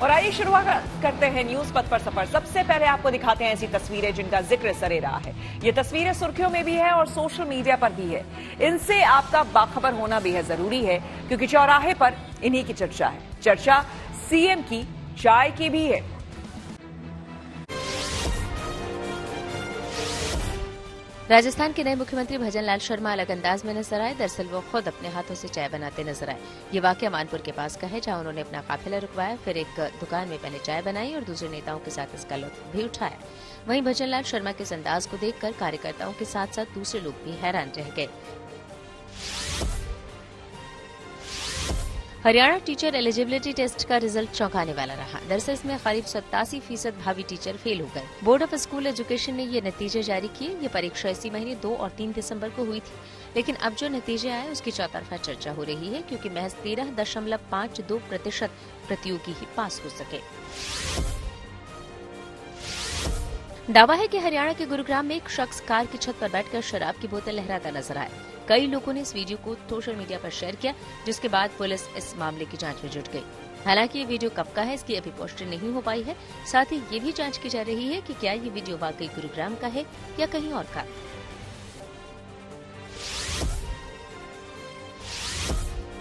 और आइए शुरुआत करते हैं न्यूज पथ पर सफर। सबसे पहले आपको दिखाते हैं ऐसी तस्वीरें जिनका जिक्र सरे रहा है। ये तस्वीरें सुर्खियों में भी है और सोशल मीडिया पर भी है। इनसे आपका बाखबर होना बेहद जरूरी है क्योंकि चौराहे पर इन्हीं की चर्चा है। चर्चा सीएम की चाय की भी है। राजस्थान के नए मुख्यमंत्री भजनलाल शर्मा अलग अंदाज में नजर आए। दरअसल वो खुद अपने हाथों से चाय बनाते नजर आए। ये वाकया मानपुर के पास का है, जहां उन्होंने अपना काफिला रुकवाया, फिर एक दुकान में पहले चाय बनाई और दूसरे नेताओं के साथ इसका लुत्फ भी उठाया। वहीं भजनलाल शर्मा के इस अंदाज को देखकर कार्यकर्ताओं के साथ साथ दूसरे लोग भी हैरान रह गए। हरियाणा टीचर एलिजिबिलिटी टेस्ट का रिजल्ट चौंकाने वाला रहा। दरअसल इसमें करीब 87% भावी टीचर फेल हो गए। बोर्ड ऑफ स्कूल एजुकेशन ने ये नतीजे जारी किए। ये परीक्षा इसी महीने 2 और 3 दिसंबर को हुई थी, लेकिन अब जो नतीजे आए उसकी चौतरफा चर्चा हो रही है क्योंकि महज 13.52% प्रतियोगी ही पास हो सके। दावा है कि हरियाणा के गुरुग्राम में एक शख्स कार की छत पर बैठकर शराब की बोतल लहराता नजर आया। कई लोगों ने इस वीडियो को सोशल मीडिया पर शेयर किया, जिसके बाद पुलिस इस मामले की जांच में जुट गई। हालांकि ये वीडियो कब का है इसकी अभी पुष्टि नहीं हो पाई है। साथ ही ये भी जांच की जा रही है कि क्या ये वीडियो वाकई गुरुग्राम का है या कहीं और का।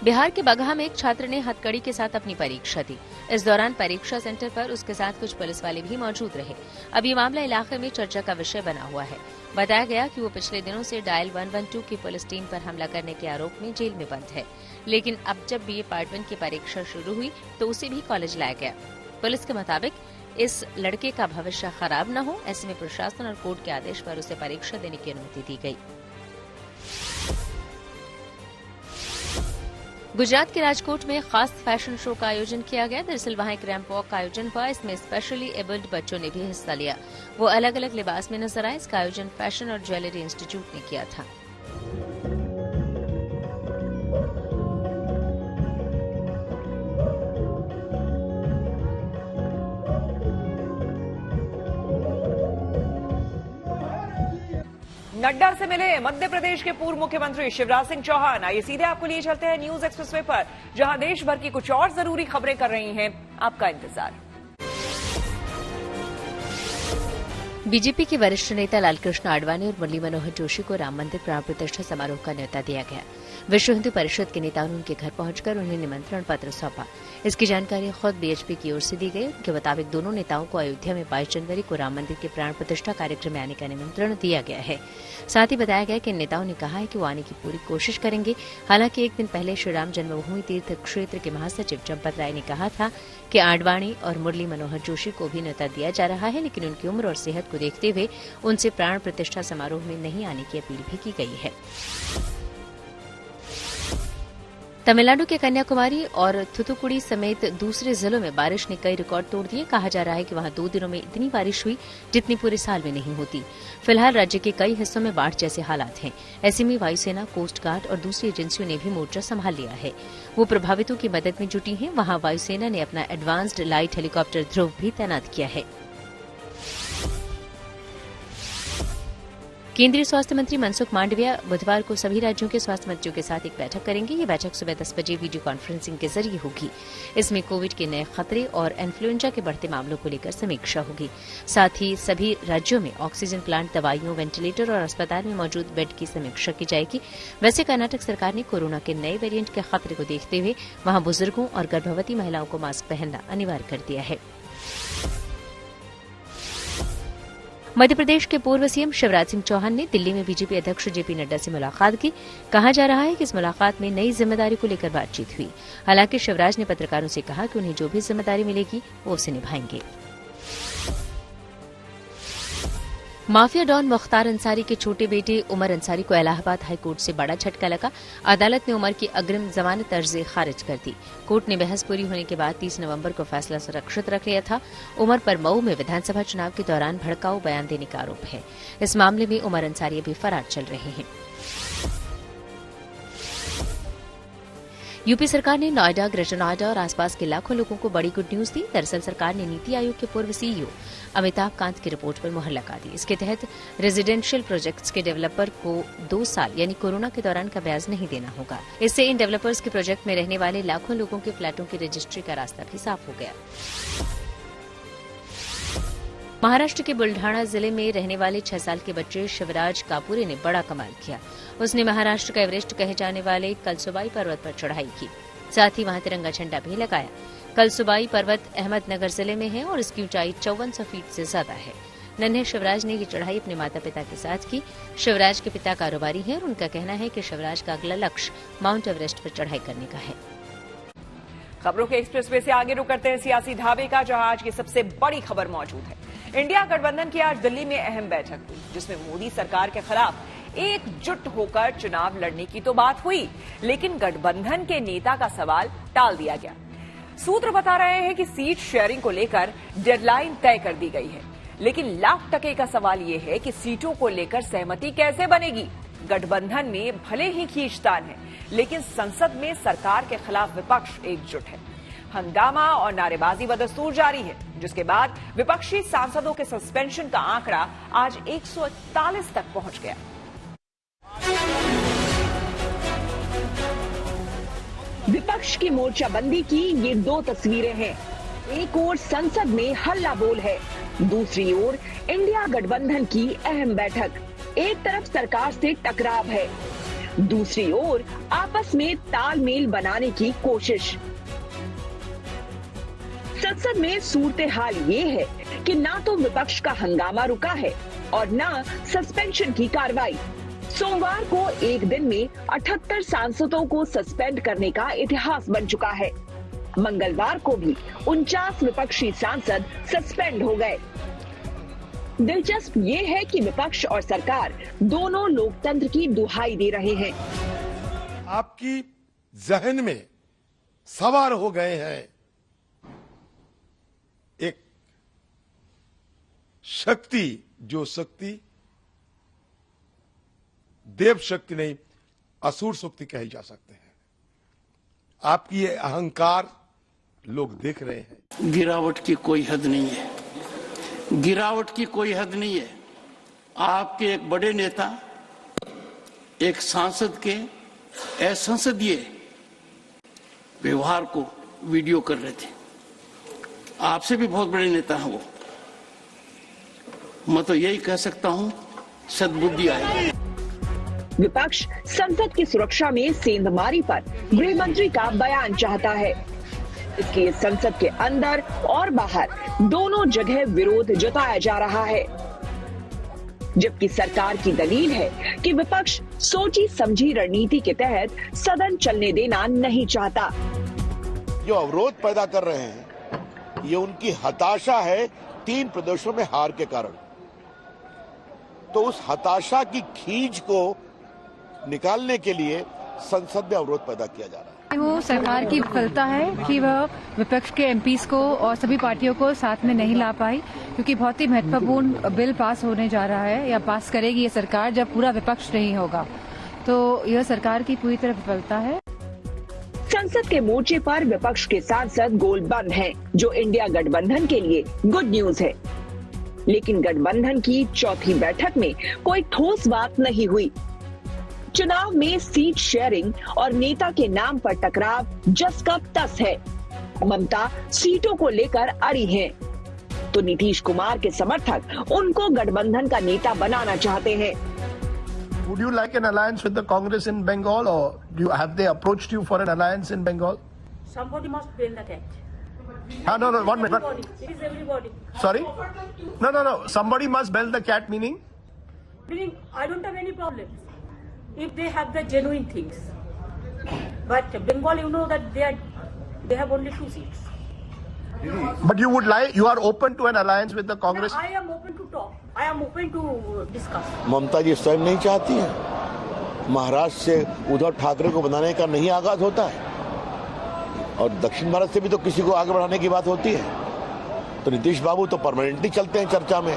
बिहार के बगहा में एक छात्र ने हथकड़ी के साथ अपनी परीक्षा दी। इस दौरान परीक्षा सेंटर पर उसके साथ कुछ पुलिस वाले भी मौजूद रहे। अब ये मामला इलाके में चर्चा का विषय बना हुआ है। बताया गया कि वो पिछले दिनों से डायल 112 की पुलिस टीम पर हमला करने के आरोप में जेल में बंद है, लेकिन अब जब बीए पार्ट 1 की परीक्षा शुरू हुई तो उसे भी कॉलेज लाया गया। पुलिस के मुताबिक इस लड़के का भविष्य खराब न हो, ऐसे में प्रशासन और कोर्ट के आदेश पर उसे परीक्षा देने की अनुमति दी गई। गुजरात के राजकोट में खास फैशन शो का आयोजन किया गया। दरअसल वहां एक रैंप वॉक का आयोजन हुआ। इसमें स्पेशली एबल्ड बच्चों ने भी हिस्सा लिया। वो अलग अलग लिबास में नजर आए। इसका आयोजन फैशन और ज्वेलरी इंस्टीट्यूट ने किया था। नड्डा से मिले मध्य प्रदेश के पूर्व मुख्यमंत्री शिवराज सिंह चौहान। आइए सीधे आपको लिए चलते हैं न्यूज एक्सप्रेसवे पर, जहां देश भर की कुछ और जरूरी खबरें कर रही हैं आपका इंतजार। बीजेपी के वरिष्ठ नेता लालकृष्ण आडवाणी और मुरली मनोहर जोशी को राम मंदिर प्राण प्रतिष्ठा समारोह का न्योता दिया गया। विश्व हिंदू परिषद के नेताओं ने उनके घर पहुंचकर उन्हें निमंत्रण पत्र सौंपा। इसकी जानकारी खुद बीएचपी की ओर से दी गई। उनके मुताबिक दोनों नेताओं को अयोध्या में 22 जनवरी को राम मंदिर के प्राण प्रतिष्ठा कार्यक्रम में आने का निमंत्रण दिया गया है। साथ ही बताया गया कि इन नेताओं ने कहा है कि वो आने की पूरी कोशिश करेंगे। हालांकि एक दिन पहले श्रीराम जन्मभूमि तीर्थ क्षेत्र के महासचिव चंपत राय ने कहा था कि आडवाणी और मुरली मनोहर जोशी को भी न्योता दिया जा रहा है, लेकिन उनकी उम्र और सेहत को देखते हुए उनसे प्राण प्रतिष्ठा समारोह में नहीं आने की अपील भी की गई है। तमिलनाडु के कन्याकुमारी और थुथुकुडी समेत दूसरे जिलों में बारिश ने कई रिकॉर्ड तोड़ दिए। कहा जा रहा है कि वहां 2 दिनों में इतनी बारिश हुई जितनी पूरे साल में नहीं होती। फिलहाल राज्य के कई हिस्सों में बाढ़ जैसे हालात हैं। ऐसे में वायुसेना, कोस्ट गार्ड और दूसरी एजेंसियों ने भी मोर्चा संभाल लिया है। वो प्रभावितों की मदद में जुटी हैं। वहां वायुसेना ने अपना एडवांस्ड लाइट हेलीकॉप्टर ध्रुव भी तैनात किया है। केंद्रीय स्वास्थ्य मंत्री मनसुख मांडविया बुधवार को सभी राज्यों के स्वास्थ्य मंत्रियों के साथ एक बैठक करेंगे। ये बैठक सुबह 10 बजे वीडियो कॉन्फ्रेंसिंग के जरिए होगी। इसमें कोविड के नए खतरे और इन्फ्लुएंजा के बढ़ते मामलों को लेकर समीक्षा होगी। साथ ही सभी राज्यों में ऑक्सीजन प्लांट, दवाइयों, वेंटिलेटर और अस्पताल में मौजूद बेड की समीक्षा की जाएगी। वैसे कर्नाटक सरकार ने कोरोना के नए वेरिएंट के खतरे को देखते हुए वहां बुजुर्गों और गर्भवती महिलाओं को मास्क पहनना अनिवार्य कर दिया है। मध्य प्रदेश के पूर्व सीएम शिवराज सिंह चौहान ने दिल्ली में बीजेपी अध्यक्ष जेपी नड्डा से मुलाकात की। कहा जा रहा है कि इस मुलाकात में नई जिम्मेदारी को लेकर बातचीत हुई। हालांकि शिवराज ने पत्रकारों से कहा कि उन्हें जो भी जिम्मेदारी मिलेगी वो उसे निभाएंगे। माफिया डॉन मुख्तार अंसारी के छोटे बेटे उमर अंसारी को इलाहाबाद हाईकोर्ट से बड़ा झटका लगा। अदालत ने उमर की अग्रिम जमानत अर्जी खारिज कर दी। कोर्ट ने बहस पूरी होने के बाद 30 नवंबर को फैसला सुरक्षित रख लिया था। उमर पर मऊ में विधानसभा चुनाव के दौरान भड़काऊ बयान देने का आरोप है। इस मामले में उमर अंसारी अभी फरार चल रहे हैं। यूपी सरकार ने नोएडा, ग्रेटर नोएडा और आसपास के लाखों लोगों को बड़ी गुड न्यूज दी। दरअसल सरकार ने नीति आयोग के पूर्व सीईओ अमिताभ कांत की रिपोर्ट पर मुहर लगा दी। इसके तहत रेजिडेंशियल प्रोजेक्ट्स के डेवलपर को 2 साल यानी कोरोना के दौरान का ब्याज नहीं देना होगा। इससे इन डेवलपर्स के प्रोजेक्ट में रहने वाले लाखों लोगों के फ्लैटों की रजिस्ट्री का रास्ता भी साफ हो गया। महाराष्ट्र के बुल्ढाना जिले में रहने वाले 6 साल के बच्चे शिवराज कापुरे ने बड़ा कमाल किया। उसने महाराष्ट्र का एवरेस्ट कहे जाने वाले कलसुबाई पर्वत पर चढ़ाई की, साथ ही वहां तिरंगा झंडा भी लगाया। कलसुबाई पर्वत अहमदनगर जिले में है और इसकी ऊंचाई 5400 फीट से ज्यादा है। नन्हे शिवराज ने ये चढ़ाई अपने माता पिता के साथ की। शिवराज के पिता कारोबारी हैं और उनका कहना है कि शिवराज का अगला लक्ष्य माउंट एवरेस्ट पर चढ़ाई करने का है। खबरों के एक्सप्रेसवे से आगे रुक करते हैं सियासी ढाबे का, जहां आज की सबसे बड़ी खबर मौजूद है। इंडिया गठबंधन की आज दिल्ली में अहम बैठक हुई, जिसमें मोदी सरकार के खिलाफ एकजुट होकर चुनाव लड़ने की तो बात हुई, लेकिन गठबंधन के नेता का सवाल टाल दिया गया। सूत्र बता रहे हैं कि सीट शेयरिंग को लेकर डेडलाइन तय कर दी गई है, लेकिन लाख टके का सवाल यह है कि सीटों को लेकर सहमति कैसे बनेगी। गठबंधन में भले ही खींचतान है, लेकिन संसद में सरकार के खिलाफ विपक्ष एकजुट है। हंगामा और नारेबाजी बदस्तूर जारी है, जिसके बाद विपक्षी सांसदों के सस्पेंशन का आंकड़ा आज 141 तक पहुंच गया। विपक्ष की मोर्चाबंदी की ये 2 तस्वीरें हैं। एक ओर संसद में हल्ला बोल है, दूसरी ओर इंडिया गठबंधन की अहम बैठक। एक तरफ सरकार से टकराव है, दूसरी ओर आपस में तालमेल बनाने की कोशिश। संसद में सूरत हाल ये है कि ना तो विपक्ष का हंगामा रुका है और ना सस्पेंशन की कार्रवाई। सोमवार को एक दिन में 78 सांसदों को सस्पेंड करने का इतिहास बन चुका है। मंगलवार को भी 49 विपक्षी सांसद सस्पेंड हो गए। दिलचस्प ये है कि विपक्ष और सरकार दोनों लोकतंत्र की दुहाई दे रहे हैं। आपकी जहन में सवार हो गए हैं एक शक्ति, जो शक्ति देव शक्ति नहीं, असुर शक्ति कही जा सकते हैं। आपकी ये अहंकार लोग देख रहे हैं। गिरावट की कोई हद नहीं है, गिरावट की कोई हद नहीं है। आपके एक बड़े नेता एक सांसद के असंसदीय व्यवहार को वीडियो कर रहे थे। आपसे भी बहुत बड़े नेता हैं वो। मैं तो यही कह सकता हूं, सद्बुद्धि आएगी। विपक्ष संसद की सुरक्षा में सेंधमारी पर गृह मंत्री का बयान चाहता है। इसके संसद के अंदर और बाहर दोनों जगह विरोध जताया जा रहा है, जबकि सरकार की दलील है कि विपक्ष सोची समझी रणनीति के तहत सदन चलने देना नहीं चाहता। जो अवरोध पैदा कर रहे हैं ये उनकी हताशा है 3 प्रदेशों में हार के कारण। तो उस हताशा की खींच को निकालने के लिए संसद में अवरोध पैदा किया जा रहा है। वो सरकार की विफलता है कि वह विपक्ष के एमपीज को और सभी पार्टियों को साथ में नहीं ला पाई, क्योंकि बहुत ही महत्वपूर्ण बिल पास होने जा रहा है या पास करेगी ये सरकार जब पूरा विपक्ष नहीं होगा। तो यह सरकार की पूरी तरह विफलता है। संसद के मोर्चे पर विपक्ष के सांसद गोलबंद हैं, जो इंडिया गठबंधन के लिए गुड न्यूज है। लेकिन गठबंधन की चौथी बैठक में कोई ठोस बात नहीं हुई। चुनाव में सीट शेयरिंग और नेता के नाम पर टकराव जस का तस है। ममता सीटों को लेकर अड़ी हैं, तो नीतीश कुमार के समर्थक उनको गठबंधन का नेता बनाना चाहते हैं। Would you like an alliance with the Congress in Bengal, or have they approached you for an alliance in Bengal? Somebody must bail the cat. No, 1 minute. Everybody. It is everybody. Sorry? No. Somebody must bail the cat, meaning? Meaning, I don't have any problem if they have the genuine things. But Bengal, you know that they have only 2 seats. But you are open to an alliance with the Congress? No, I am open to talk. I am open to discuss. ममता जी स्वयं नहीं चाहती है। महाराष्ट्र से उद्धव ठाकरे को बनाने का नहीं आगाज होता है, और दक्षिण भारत से भी तो किसी को आगे बढ़ाने की बात होती है। तो नीतीश बाबू तो परमानेंटली चलते हैं चर्चा में।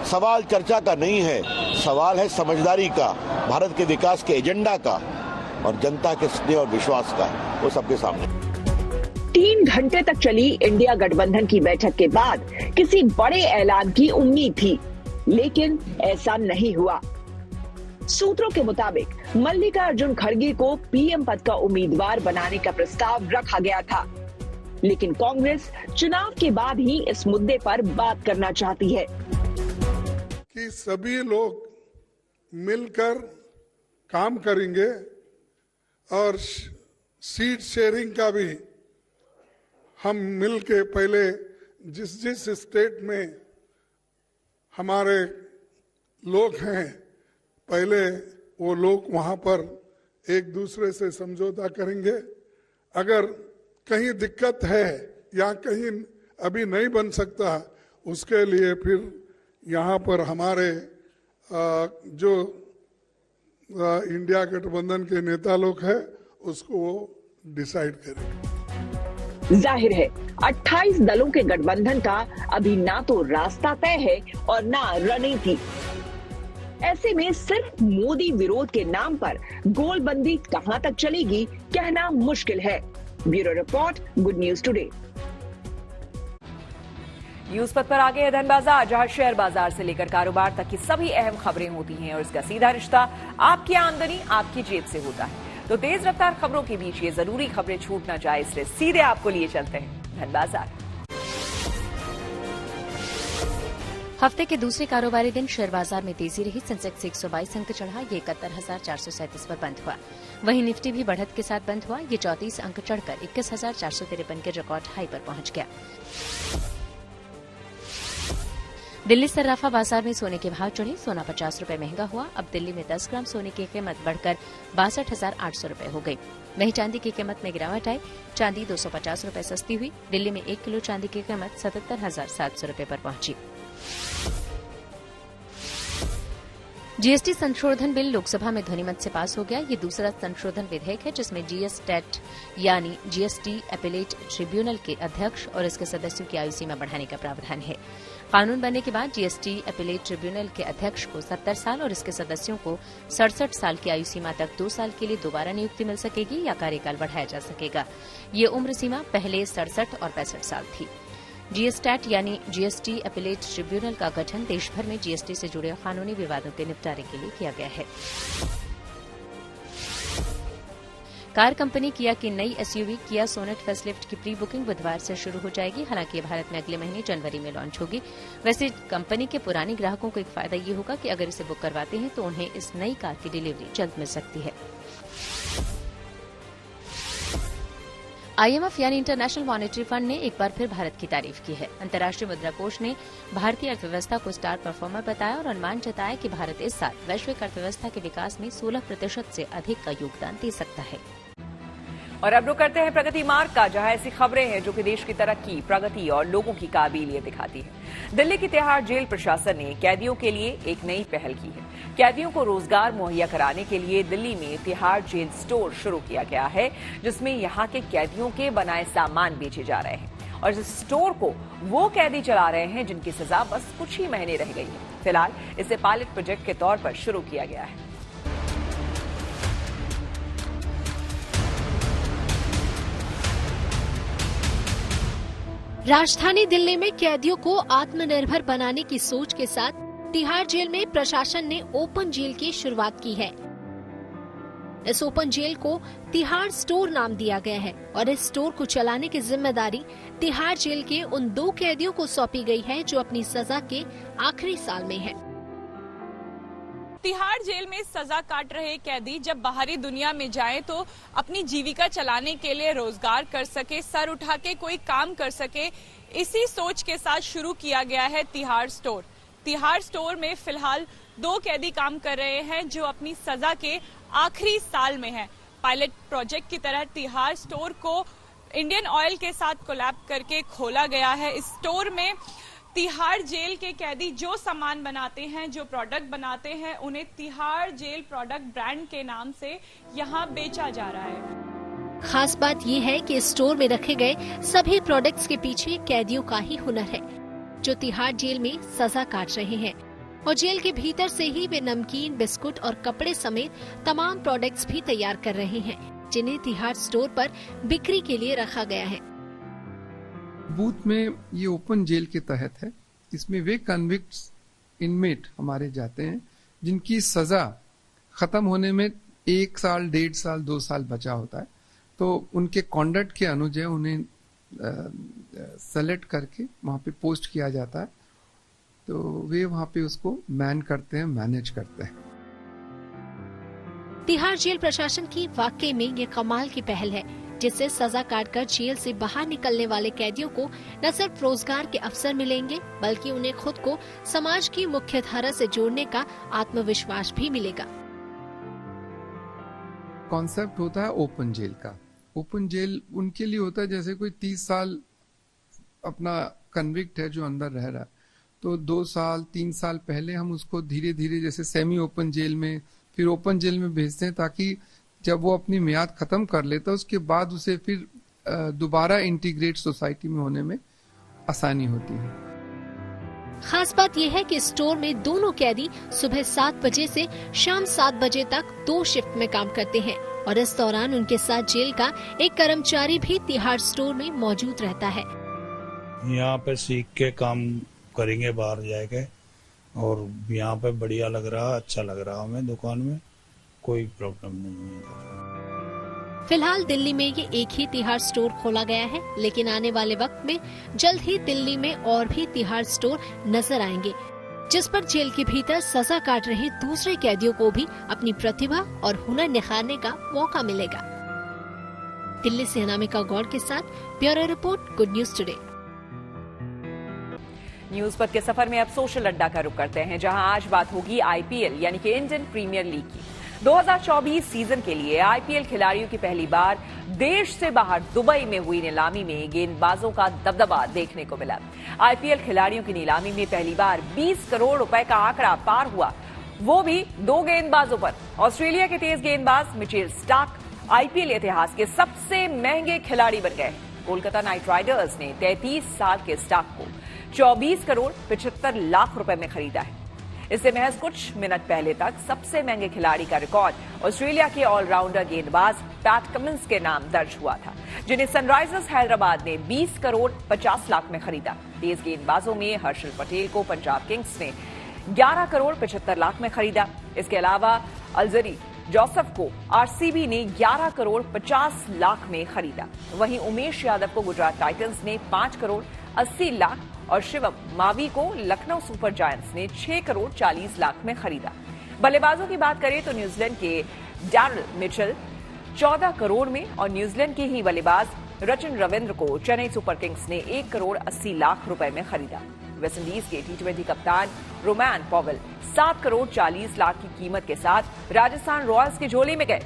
सवाल चर्चा का नहीं है, सवाल है समझदारी का, भारत के विकास के एजेंडा का और जनता के स्नेह और विश्वास का। वो सबके सामने। 3 घंटे तक चली इंडिया गठबंधन की बैठक के बाद किसी बड़े ऐलान की उम्मीद थी, लेकिन ऐसा नहीं हुआ। सूत्रों के मुताबिक मल्लिकार्जुन खड़गे को पीएम पद का उम्मीदवार बनाने का प्रस्ताव रखा गया था, लेकिन कांग्रेस चुनाव के बाद ही इस मुद्दे पर बात करना चाहती है कि सभी लोग मिलकर काम करेंगे और सीट शेयरिंग का भी हम मिलके पहले जिस स्टेट में हमारे लोग हैं, पहले वो लोग वहां पर एक दूसरे से समझौता करेंगे। अगर कहीं दिक्कत है या कहीं अभी नहीं बन सकता, उसके लिए फिर यहाँ पर हमारे जो इंडिया गठबंधन के नेता लोग हैं उसको डिसाइड करेंगे। जाहिर है 28 दलों के गठबंधन का अभी ना तो रास्ता तय है और ना रणनीति। ऐसे में सिर्फ मोदी विरोध के नाम पर गोलबंदी कहां तक चलेगी, कहना मुश्किल है। Bureau report, good news today. News पथ पर आगे है धन बाजार, जहां शेयर बाजार से लेकर कारोबार तक की सभी अहम खबरें होती हैं और इसका सीधा रिश्ता आपकी आमदनी आपकी जेब से होता है। तो तेज रफ्तार खबरों के बीच ये जरूरी खबरें छूट ना जाए, इसलिए सीधे आपको लिए चलते हैं धन बाजार। हफ्ते के दूसरे कारोबारी दिन शेयर बाजार में तेजी रही। सेंसेक्स 122 अंक चढ़ा, ये 71,437 पर बंद हुआ। वहीं निफ्टी भी बढ़त के साथ बंद हुआ, ये 34 अंक चढ़कर 21,453 के रिकॉर्ड हाई पर पहुंच गया। दिल्ली सर्राफा बाजार में सोने के भाव चढ़े, सोना 50 रुपए महंगा हुआ। अब दिल्ली में 10 ग्राम सोने की कीमत बढ़कर 62,800 रुपए हो गई। वहीं चांदी की कीमत में गिरावट आई, चांदी 250 रुपए सस्ती हुई। दिल्ली में 1 किलो चांदी की कीमत 77,700 रुपए पर पहुंची। जीएसटी संशोधन बिल लोकसभा में ध्वनिमत से पास हो गया। ये दूसरा संशोधन विधेयक है जिसमें जीएसटेट यानी जीएसटी एपेलेट ट्रिब्यूनल के अध्यक्ष और इसके सदस्यों की आयु सीमा बढ़ाने का प्रावधान है। कानून बनने के बाद जीएसटी एपेलेट ट्रिब्यूनल के अध्यक्ष को 70 साल और इसके सदस्यों को 67 साल की आयु सीमा तक 2 साल के लिए दोबारा नियुक्ति मिल सकेगी या कार्यकाल बढ़ाया जा सकेगा। ये उम्र सीमा पहले 67 और 65 साल थी। जीएसटेट यानी जीएसटी एपेलेट ट्रिब्यूनल का गठन देश भर में जीएसटी से जुड़े कानूनी विवादों के निपटारे के लिए किया गया है। कार कंपनी किया की नई एसयूवी किया सोनेट फेसलिफ्ट की प्री बुकिंग बुधवार से शुरू हो जाएगी। हालांकि ये भारत में अगले महीने जनवरी में लॉन्च होगी। वैसे कंपनी के पुराने ग्राहकों को एक फायदा ये होगा कि अगर इसे बुक करवाते हैं तो उन्हें इस नई कार की डिलीवरी जल्द मिल सकती है। आईएमएफ यानी इंटरनेशनल मॉनेटरी फंड ने एक बार फिर भारत की तारीफ की है। अंतर्राष्ट्रीय मुद्रा कोष ने भारतीय अर्थव्यवस्था को स्टार परफॉर्मर बताया और अनुमान जताया कि भारत इस साल वैश्विक अर्थव्यवस्था के विकास में 16% से अधिक का योगदान दे सकता है। और अब रुक करते हैं प्रगति मार्ग का, जहां ऐसी खबरें हैं जो कि देश की तरक्की, प्रगति और लोगों की काबिलियत दिखाती है। दिल्ली की तिहाड़ जेल प्रशासन ने कैदियों के लिए एक नई पहल की है। कैदियों को रोजगार मुहैया कराने के लिए दिल्ली में तिहाड़ जेल स्टोर शुरू किया गया है, जिसमें यहां के कैदियों के बनाए सामान बेचे जा रहे हैं। और इस स्टोर को वो कैदी चला रहे हैं जिनकी सजा बस कुछ ही महीने रह गई है। फिलहाल इसे पायलट प्रोजेक्ट के तौर पर शुरू किया गया है। राजधानी दिल्ली में कैदियों को आत्मनिर्भर बनाने की सोच के साथ तिहाड़ जेल में प्रशासन ने ओपन जेल की शुरुआत की है। इस ओपन जेल को तिहाड़ स्टोर नाम दिया गया है और इस स्टोर को चलाने की जिम्मेदारी तिहाड़ जेल के उन 2 कैदियों को सौंपी गई है जो अपनी सजा के आखिरी साल में हैं। तिहाड़ जेल में सजा काट रहे कैदी जब बाहरी दुनिया में जाएं तो अपनी जीविका चलाने के लिए रोजगार कर सके, सर उठा के कोई काम कर सके, इसी सोच के साथ शुरू किया गया है तिहाड़ स्टोर। तिहाड़ स्टोर में फिलहाल 2 कैदी काम कर रहे हैं जो अपनी सजा के आखिरी साल में हैं। पायलट प्रोजेक्ट की तरह तिहाड़ स्टोर को इंडियन ऑयल के साथ कोलैब करके खोला गया है। इस स्टोर में तिहाड़ जेल के कैदी जो सामान बनाते हैं, जो प्रोडक्ट बनाते हैं, उन्हें तिहाड़ जेल प्रोडक्ट ब्रांड के नाम से यहाँ बेचा जा रहा है। खास बात यह है कि स्टोर में रखे गए सभी प्रोडक्ट्स के पीछे कैदियों का ही हुनर है जो तिहाड़ जेल में सजा काट रहे हैं और जेल के भीतर से ही वे नमकीन, बिस्कुट और कपड़े समेत तमाम प्रोडक्ट्स भी तैयार कर रहे हैं। जिन्हें तिहाड़ स्टोर पर बिक्री के लिए रखा गया है। बूथ में ये ओपन जेल के तहत है। इसमें वे कन्विक्ट्स इनमेट हमारे जाते हैं जिनकी सजा खत्म होने में 1 साल, 1.5 साल, 2 साल बचा होता है। तो उनके कॉन्डक्ट के अनुजय उन्हें सेलेक्ट करके वहां पे पोस्ट किया जाता है। तो वे वहां पे उसको मैन करते हैं, मैनेज करते हैं। तिहाड़ जेल प्रशासन की वाकई में ये कमाल की पहल है, जिससे सजा काटकर जेल से बाहर निकलने वाले कैदियों को न सिर्फ रोजगार के अवसर मिलेंगे, बल्कि उन्हें खुद को समाज की मुख्य धारा से जोड़ने का आत्मविश्वास भी मिलेगा। कॉन्सेप्ट होता है ओपन जेल का। ओपन जेल उनके लिए होता है जैसे कोई 30 साल अपना कन्विक्ट है जो अंदर रह रहा है, तो 2 साल 3 साल पहले हम उसको धीरे धीरे जैसे सेमी ओपन जेल में, फिर ओपन जेल में भेजते हैं, ताकि जब वो अपनी मियाद खत्म कर लेता है उसके बाद उसे फिर दोबारा इंटीग्रेट सोसाइटी में होने में आसानी होती है। खास बात यह है कि स्टोर में दोनों कैदी सुबह 7 बजे से शाम 7 बजे तक 2 शिफ्ट में काम करते हैं और इस दौरान उनके साथ जेल का एक कर्मचारी भी तिहाड़ स्टोर में मौजूद रहता है। यहाँ पे सीख के काम करेंगे बाहर जाके, और यहाँ पे बढ़िया लग रहा, अच्छा लग रहा हमें। दुकान में कोई प्रॉब्लम नहीं है। फिलहाल दिल्ली में ये एक ही तिहाड़ स्टोर खोला गया है, लेकिन आने वाले वक्त में जल्द ही दिल्ली में और भी तिहाड़ स्टोर नजर आएंगे, जिस पर जेल के भीतर सजा काट रहे दूसरे कैदियों को भी अपनी प्रतिभा और हुनर निखारने का मौका मिलेगा। दिल्ली से अनामिका गौड़ के साथ bureau report, good news today. News पथ के सफर में अब सोशल अड्डा का रुख करते हैं, जहां आज बात होगी आईपीएल यानी कि इंडियन प्रीमियर लीग की। 2024 सीजन के लिए आईपीएल खिलाड़ियों की पहली बार देश से बाहर दुबई में हुई नीलामी में गेंदबाजों का दबदबा देखने को मिला। आईपीएल खिलाड़ियों की नीलामी में पहली बार 20 करोड़ रुपए का आंकड़ा पार हुआ, वो भी 2 गेंदबाजों पर। ऑस्ट्रेलिया के तेज गेंदबाज मिचेल स्टार्क आईपीएल इतिहास के सबसे महंगे खिलाड़ी बन गए। कोलकाता नाइट राइडर्स ने 33 साल के स्टार्क को 24 करोड़ 75 लाख रुपए में खरीदा है। इससे महज कुछ मिनट पहले तक सबसे महंगे खिलाड़ी का रिकॉर्ड ऑस्ट्रेलिया के ऑलराउंडर गेंदबाज पैट कमिंस के नाम दर्ज हुआ था, जिन्हें सनराइजर्स हैदराबाद ने 20 करोड़ 50 लाख में खरीदा। तेज गेंदबाजों में हर्षल पटेल को पंजाब किंग्स ने 11 करोड़ 75 लाख में खरीदा। इसके अलावा अल्जरी जोसेफ को आरसीबी ने 11 करोड़ 50 लाख में खरीदा। वहीं उमेश यादव को गुजरात टाइटंस ने 5 करोड़ 80 लाख और शिवम मावी को लखनऊ सुपर जायंट्स ने 6 करोड़ 40 लाख में खरीदा। बल्लेबाजों की बात करें तो न्यूजीलैंड के डैरिल मिचेल 14 करोड़ में और न्यूजीलैंड के ही बल्लेबाज रचिन रविंद्र को चेन्नई सुपर किंग्स ने 1 करोड़ 80 लाख रुपए में खरीदा। वेस्टइंडीज के टी20 कप्तान रोमैन पॉवेल 7 करोड़ 40 लाख की कीमत के साथ राजस्थान रॉयल्स की झोली में गए।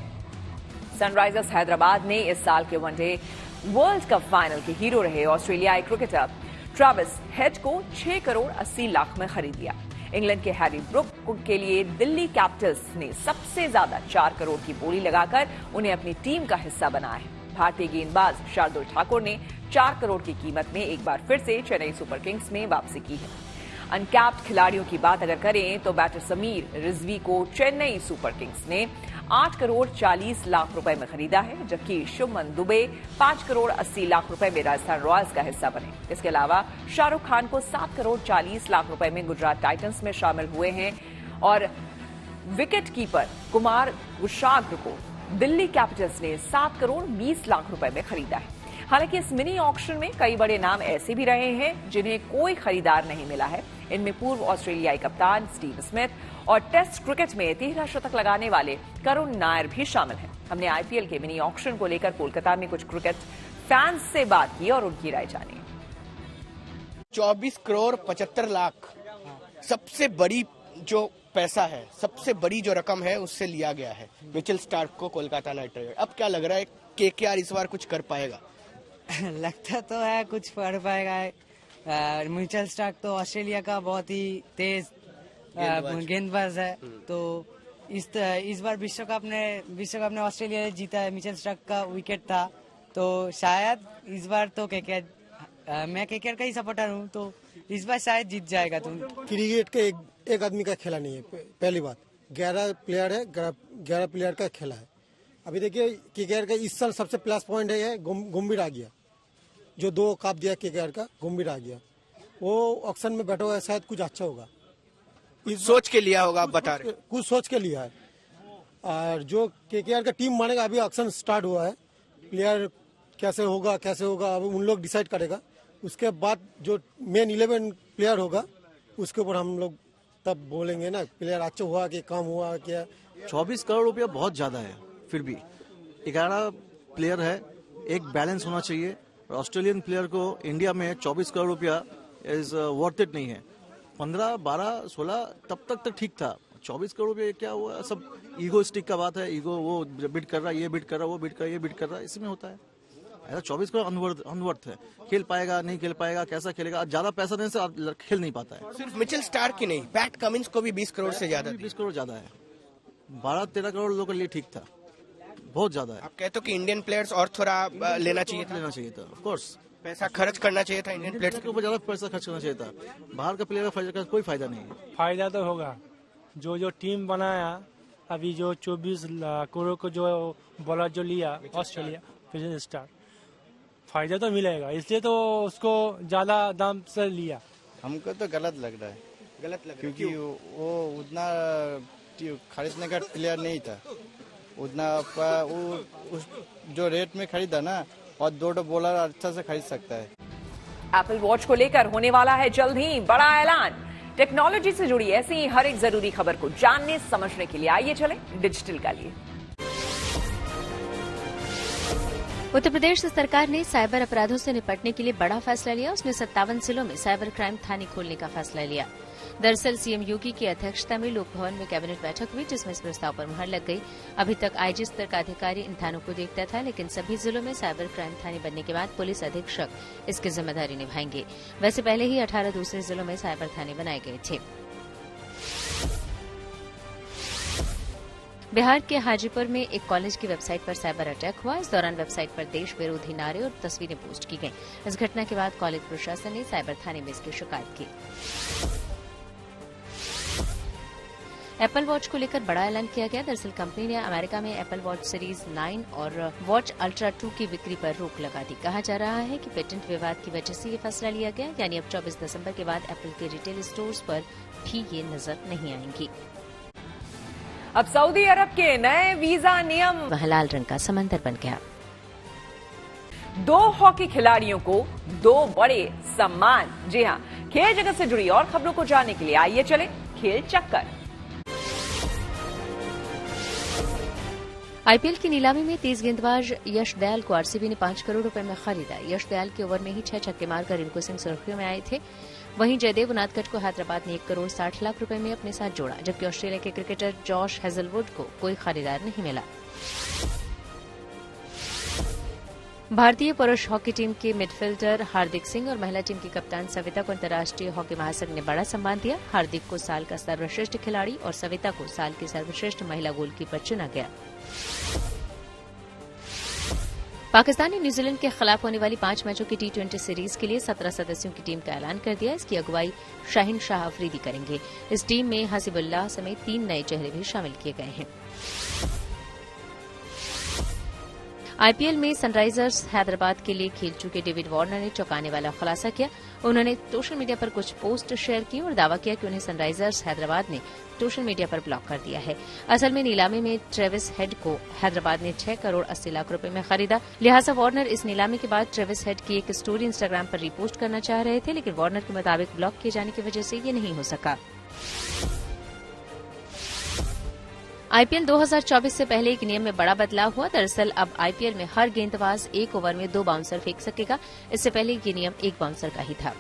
सनराइजर्स हैदराबाद ने इस साल के वनडे वर्ल्ड कप फाइनल के हीरो रहे ऑस्ट्रेलियाई क्रिकेटर ट्रेविस हेड को 6 करोड़ 80 लाख में खरीद लिया। इंग्लैंड के हैरी ब्रूक के लिए दिल्ली कैपिटल्स ने सबसे ज्यादा 4 करोड़ की बोली लगाकर उन्हें अपनी टीम का हिस्सा बनाया है। भारतीय गेंदबाज शार्दुल ठाकुर ने 4 करोड़ की कीमत में एक बार फिर से चेन्नई सुपर किंग्स में वापसी की है। अनकैप्ड खिलाड़ियों की बात अगर करें तो बैटर समीर रिजवी को चेन्नई सुपर किंग्स ने 8 करोड़ 40 लाख रुपए में खरीदा है, जबकि शुभमन दुबे 5 करोड़ 80 लाख रुपए में राजस्थान रॉयल्स का हिस्सा बने। इसके अलावा शाहरुख खान को 7 करोड़ 40 लाख रुपए में गुजरात टाइटंस में शामिल हुए हैं और विकेट कीपर कुमार गुशाग्र को दिल्ली कैपिटल्स ने 7 करोड़ 20 लाख रुपए में खरीदा है। हालांकि इस मिनी ऑक्शन में कई बड़े नाम ऐसे भी रहे हैं जिन्हें कोई खरीदार नहीं मिला है। इनमें पूर्व ऑस्ट्रेलियाई कप्तान स्टीव स्मिथ और टेस्ट क्रिकेट में 13 शतक लगाने वाले करुण नायर भी शामिल हैं। हमने आईपीएल के मिनी ऑक्शन को लेकर कोलकाता में कुछ क्रिकेट फैंस से बात की और उनकी राय जानी। 24 करोड़ 75 लाख सबसे बड़ी जो पैसा है, सबसे बड़ी जो रकम है उससे लिया गया है मिचेल स्टार्क को कोलकाता नाइट राइडर्स। अब क्या लग रहा है केकेआर इस बार कुछ कर पाएगा? लगता तो है कुछ कर पाएगा। मिचेल स्टार्क तो ऑस्ट्रेलिया का बहुत ही तेज गेंदबाज है, तो इस बार विश्व कप ने ऑस्ट्रेलिया ने जीता है। मिचेल स्टार्क का विकेट था, तो शायद इस बार तो केकेआर, मैं केकेआर का ही सपोर्टर हूँ, तो इस बार शायद जीत जाएगा। तुम क्रिकेट का एक आदमी का खेला नहीं है, पहली बात 11 प्लेयर है, 11 प्लेयर का खेला है। अभी देखिए केकेआर का इस साल सबसे प्लस पॉइंट है गुम्बिर आ गया, जो 2 कप दिया केकेआर का, गुम्बिर आ गया। वो ऑक्शन में बैठा हुआ है, शायद कुछ अच्छा होगा। सोच के लिया होगा, आप बता रहे? कुछ सोच के लिया है। और जो केकेआर का टीम मानेगा, अभी ऑक्शन स्टार्ट हुआ है, प्लेयर कैसे होगा अब उन लोग डिसाइड करेगा। उसके बाद जो मेन 11 प्लेयर होगा उसके ऊपर हम लोग तब बोलेंगे ना, प्लेयर अच्छा हुआ कि कम हुआ क्या। 24 करोड़ रुपया बहुत ज्यादा है, फिर भी 11 प्लेयर है, एक बैलेंस होना चाहिए। ऑस्ट्रेलियन प्लेयर को इंडिया में 24 करोड़ रुपया इज वर्थ इट नहीं है। 15, 12, 16 तब तक तो ठीक था। 24 करोड़ रुपया क्या हुआ? सब ईगो स्टिक का बात है। ईगो, वो बिड कर रहा है, ये बिड कर रहा है, वो बिड कर रहा है, ये बिड कर रहा है, इसमें होता है। ऐसा 24 करोड़ अनवर्थ है। खेल पाएगा नहीं खेल पाएगा, कैसा खेलेगा? ज्यादा पैसा देने से खेल नहीं पाता है। सिर्फ मिचेल स्टार्क की नहीं, पैट कमिंस को भी 20 करोड़ से ज्यादा, 20 करोड़ ज्यादा है। 12-13 करोड़ लोगों के लिए ठीक था, बहुत ज्यादा है। आप कहते हो कि इंडियन प्लेयर्स और थोड़ा लेना चाहिए था। ऑफ कोर्स पैसा खर्च करना चाहिए था, इंडियन प्लेयर्स के ऊपर ज्यादा पैसा खर्च करना चाहिए था। बाहर का प्लेयर का कोई फायदा नहीं है। फायदा तो होगा, जो टीम बनाया अभी, जो 24 करोड़ को जो बॉलर जो लिया ऑस्ट्रेलिया मिचेल स्टार्क, फायदा तो मिलेगा, इसलिए तो उसको ज्यादा दाम से लिया। हमको तो गलत लग रहा है, क्योंकि वो उतना खरीदने का प्लेयर नहीं था, उतना वो उस जो रेट में खरीदा ना, और 2 बॉलर अच्छा से खरीद सकता है। एप्पल वॉच को लेकर होने वाला है जल्द ही बड़ा ऐलान। टेक्नोलॉजी से जुड़ी ऐसी ही हर एक जरूरी खबर को जानने समझने के लिए आइए चले डिजिटल का लिए। उत्तर प्रदेश सरकार ने साइबर अपराधों से निपटने के लिए बड़ा फैसला लिया। उसने 57 जिलों में साइबर क्राइम थाने खोलने का फैसला लिया। दरअसल सीएम योगी की अध्यक्षता में लोक भवन में कैबिनेट बैठक हुई, जिसमें इस प्रस्ताव पर मुहर लग गई। अभी तक आईजी स्तर का अधिकारी इन थानों को देखता था, लेकिन सभी जिलों में साइबर क्राइम थाने बनने के बाद पुलिस अधीक्षक इसकी जिम्मेदारी निभाएंगे। वैसे पहले ही 18 दूसरे जिलों में साइबर थाने बनाए गए थे। बिहार के हाजीपुर में एक कॉलेज की वेबसाइट पर साइबर अटैक हुआ। इस दौरान वेबसाइट पर देश विरोधी नारे और तस्वीरें पोस्ट की गईं। इस घटना के बाद कॉलेज प्रशासन ने साइबर थाने में इसकी शिकायत की। एप्पल वॉच को लेकर बड़ा ऐलान किया गया। दरअसल कंपनी ने अमेरिका में एप्पल वॉच सीरीज 9 और वॉच अल्ट्रा 2 की बिक्री पर रोक लगा दी। कहा जा रहा है कि पेटेंट विवाद की वजह से ये फैसला लिया गया, यानी अब 24 दिसंबर के बाद एप्पल के रिटेल स्टोर्स पर भी ये नजर नहीं आएंगी। अब सऊदी अरब के नए वीजा नियम, वह लाल रंग का समंदर बन गया। 2 हॉकी खिलाड़ियों को 2 बड़े सम्मान। जी हां, खेल जगत से जुड़ी और खबरों को जानने के लिए आइए चले खेल चक्कर। आईपीएल की नीलामी में तेज गेंदबाज यश दयाल को आरसीबी ने 5 करोड़ रुपए में खरीदा। यश दयाल के ओवर में ही 6 छक्के मारकर रिंकू सिंह सुर्खियों में आए थे। वहीं जयदेव उनादकट को हैदराबाद ने 1 करोड़ 60 लाख रुपए में अपने साथ जोड़ा, जबकि ऑस्ट्रेलिया के क्रिकेटर जॉश हेजलवुड को कोई खरीदार नहीं मिला। भारतीय पुरुष हॉकी टीम के मिडफील्डर हार्दिक सिंह और महिला टीम की कप्तान सविता को अंतर्राष्ट्रीय हॉकी महासंघ ने बड़ा सम्मान दिया। हार्दिक को साल का सर्वश्रेष्ठ खिलाड़ी और सविता को साल की सर्वश्रेष्ठ महिला गोलकीपर चुना गया। पाकिस्तान ने न्यूजीलैंड के खिलाफ होने वाली 5 मैचों की T20 सीरीज के लिए 17 सदस्यों की टीम का ऐलान कर दिया। इसकी अगुवाई शाहीन शाह अफरीदी करेंगे। इस टीम में हसीबुल्लाह समेत 3 नए चेहरे भी शामिल किए गए हैं। आईपीएल में सनराइजर्स हैदराबाद के लिए खेल चुके डेविड वार्नर ने चौंकाने वाला खुलासा किया। उन्होंने सोशल मीडिया पर कुछ पोस्ट शेयर की और दावा किया कि उन्हें सनराइजर्स हैदराबाद ने सोशल मीडिया पर ब्लॉक कर दिया है। असल में नीलामी में ट्रेविस हेड को हैदराबाद ने 6 करोड़ 80 लाख रुपए में खरीदा। लिहाजा वार्नर इस नीलामी के बाद ट्रेविस हेड की एक स्टोरी इंस्टाग्राम पर रिपोस्ट करना चाह रहे थे, लेकिन वार्नर के मुताबिक ब्लॉक किए जाने की वजह से ये नहीं हो सका। आईपीएल 2024 से पहले एक नियम में बड़ा बदलाव हुआ। दरअसल अब आईपीएल में हर गेंदबाज 1 ओवर में 2 बाउंसर फेंक सकेगा। इससे पहले ये नियम 1 बाउंसर का ही था।